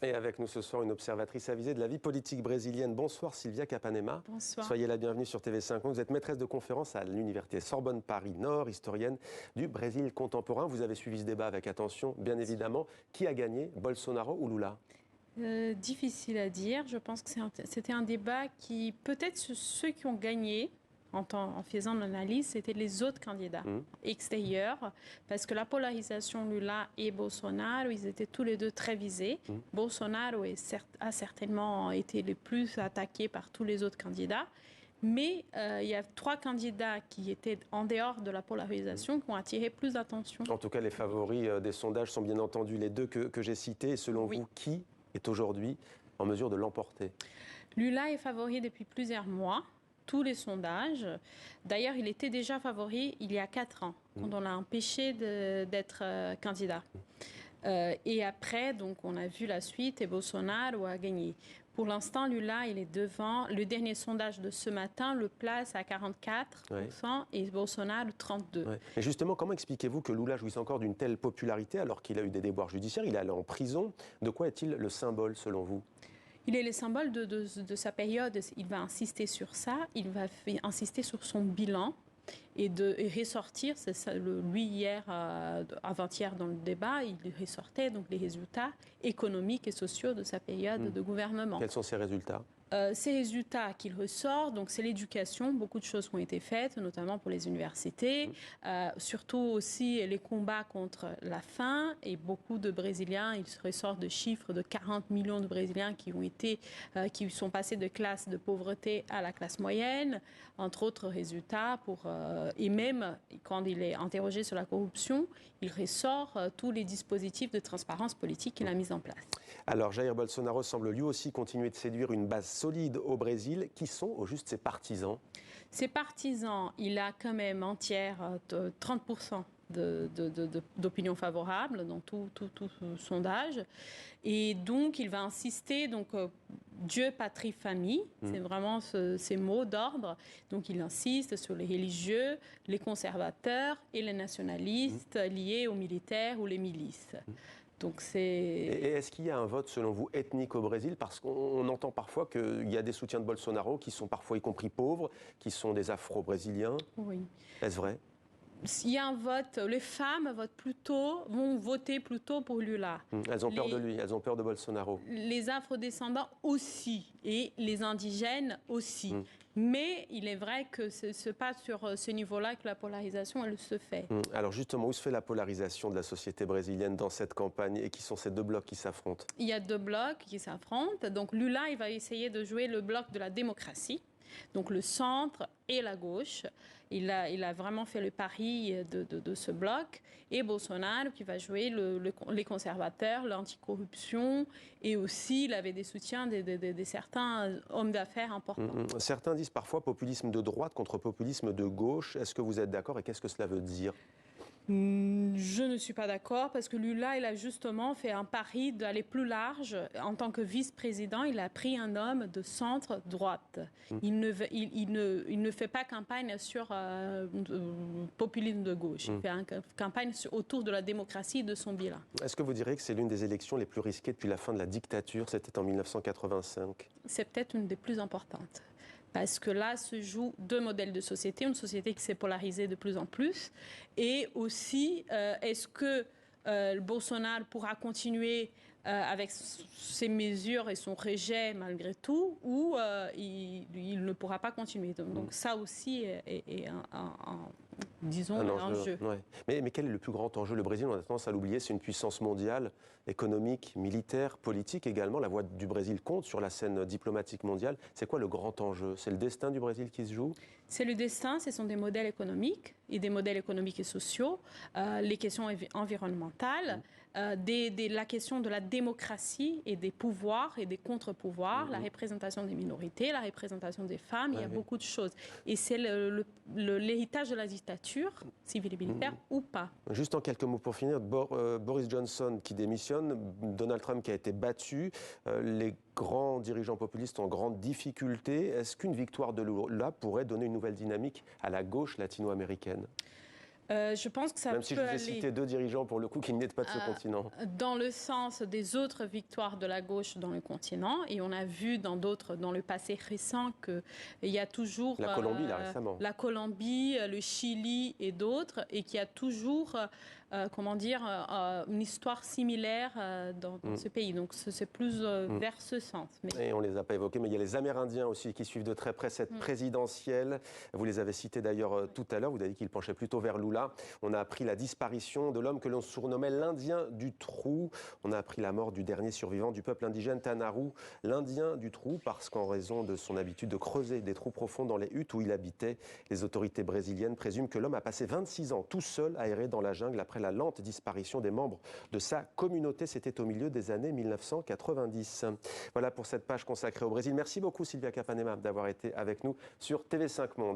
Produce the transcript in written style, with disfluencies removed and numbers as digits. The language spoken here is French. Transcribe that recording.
Et avec nous ce soir, une observatrice avisée de la vie politique brésilienne. Bonsoir Sylvia Capanema. Bonsoir. Soyez la bienvenue sur TV5. Vous êtes maîtresse de conférence à l'université Sorbonne Paris-Nord, historienne du Brésil contemporain. Vous avez suivi ce débat avec attention, bien évidemment. Qui a gagné, Bolsonaro ou Lula? Difficile à dire. Je pense que c'était un débat qui, peut-être ceux qui ont gagné, en faisant l'analyse, c'était les autres candidats extérieurs, parce que la polarisation Lula et Bolsonaro, ils étaient tous les deux très visés. Bolsonaro a certainement été le plus attaqué par tous les autres candidats. Mais il y a 3 candidats qui étaient en dehors de la polarisation qui ont attiré plus d'attention. En tout cas, les favoris des sondages sont bien entendu les deux que j'ai cités. Et selon vous, qui est aujourd'hui en mesure de l'emporter? Lula est favori depuis plusieurs mois. Tous les sondages. D'ailleurs, il était déjà favori il y a 4 ans, quand on l'a empêché d'être candidat. Et après, donc, on a vu la suite et Bolsonaro a gagné. Pour l'instant, Lula, il est devant. Le dernier sondage de ce matin le place à 44% et Bolsonaro 32%. Mais justement, comment expliquez-vous que Lula jouisse encore d'une telle popularité alors qu'il a eu des déboires judiciaires? Il est allé en prison. De quoi est-il le symbole, selon vous? Il est le symbole de sa période. Il va insister sur ça. Il va insister sur son bilan et ressortir. C'est ça, lui, hier, avant-hier, dans le débat, il ressortait donc les résultats économiques et sociaux de sa période de gouvernement. Quels sont ces résultats? Ces résultats qu'il ressort, donc c'est l'éducation. Beaucoup de choses ont été faites, notamment pour les universités. Surtout aussi les combats contre la faim. Et beaucoup de Brésiliens, il ressort de chiffres de 40 millions de Brésiliens qui sont passés de classe de pauvreté à la classe moyenne, entre autres résultats. Et même quand il est interrogé sur la corruption, il ressort tous les dispositifs de transparence politique qu'il a mis en place. Alors Jair Bolsonaro semble lui aussi continuer de séduire une base solide au Brésil. Qui sont au juste ses partisans? Ses partisans, il a quand même entière 30% d'opinion favorable dans tout sondage. Et donc, il va insister, Dieu, patrie, famille, c'est vraiment ces mots d'ordre. Donc, il insiste sur les religieux, les conservateurs et les nationalistes liés aux militaires ou les milices. Donc et est-ce qu'il y a un vote, selon vous, ethnique au Brésil? Parce qu'on entend parfois qu'il y a des soutiens de Bolsonaro qui sont parfois, y compris pauvres, qui sont des Afro-Brésiliens. Oui. Est-ce vrai? S'il y a un vote, les femmes vont voter plutôt pour Lula. Elles ont peur de lui, elles ont peur de Bolsonaro. Les afrodescendants aussi, et les indigènes aussi. Mais il est vrai que ce n'est pas sur ce niveau-là que la polarisation, elle se fait. Alors justement, où se fait la polarisation de la société brésilienne dans cette campagne? Et qui sont ces deux blocs qui s'affrontent? Il y a 2 blocs qui s'affrontent. Donc Lula, il va essayer de jouer le bloc de la démocratie. Donc le centre et la gauche, il a vraiment fait le pari de ce bloc. Et Bolsonaro qui va jouer les conservateurs, l'anticorruption. Et aussi, il avait des soutiens de certains hommes d'affaires importants. Certains disent parfois populisme de droite contre populisme de gauche. Est-ce que vous êtes d'accord et qu'est-ce que cela veut dire? Je ne suis pas d'accord parce que Lula, il a justement fait un pari d'aller plus large. En tant que vice-président, il a pris un homme de centre-droite. Il ne fait pas campagne sur populisme de gauche. Il fait une campagne autour de la démocratie et de son bilan. Est-ce que vous diriez que c'est l'une des élections les plus risquées depuis la fin de la dictature? C'était en 1985. C'est peut-être une des plus importantes. Parce que là se jouent 2 modèles de société, une société qui s'est polarisée de plus en plus. Et aussi, est-ce que Bolsonaro pourra continuer avec ses mesures et son rejet malgré tout, ou il ne pourra pas continuer. Donc ça aussi est un enjeu. Ouais. Mais quel est le plus grand enjeu? Le Brésil, on a tendance à l'oublier, c'est une puissance mondiale, économique, militaire, politique également. La voix du Brésil compte sur la scène diplomatique mondiale. C'est quoi le grand enjeu? C'est le destin du Brésil qui se joue? C'est le destin, ce sont des modèles économiques et des modèles économiques et sociaux, les questions environnementales, la question de la démocratie et des pouvoirs et des contre-pouvoirs, la représentation des minorités, la représentation des femmes, il y a beaucoup de choses. Et c'est l'héritage de la dictature, civile et militaire, ou pas. Juste en quelques mots pour finir, Boris Johnson qui démissionne, Donald Trump qui a été battu, les grands dirigeants populistes en grande difficulté. Est-ce qu'une victoire de Lula pourrait donner une nouvelle dynamique à la gauche latino-américaine? Je pense que ça Même si peut je vous ai aller cité deux dirigeants pour le coup qui n'étaient pas de ce continent. dans le sens des autres victoires de la gauche dans le continent. Et on a vu dans le passé récent qu'il y a toujours La Colombie, là, récemment. la Colombie, le Chili et d'autres, et qu'il y a toujours une histoire similaire dans ce pays. Donc c'est plus vers ce sens. Et on ne les a pas évoqués, mais il y a les Amérindiens aussi qui suivent de très près cette présidentielle. Vous les avez cités d'ailleurs tout à l'heure, vous avez dit qu'ils penchaient plutôt vers Lula. On a appris la disparition de l'homme que l'on surnommait l'Indien du Trou. On a appris la mort du dernier survivant du peuple indigène Tanaru, l'Indien du Trou, parce qu'en raison de son habitude de creuser des trous profonds dans les huttes où il habitait, les autorités brésiliennes présument que l'homme a passé 26 ans tout seul à errer dans la jungle après la lente disparition des membres de sa communauté. C'était au milieu des années 1990. Voilà pour cette page consacrée au Brésil. Merci beaucoup Sylvia Capanema d'avoir été avec nous sur TV5 Monde.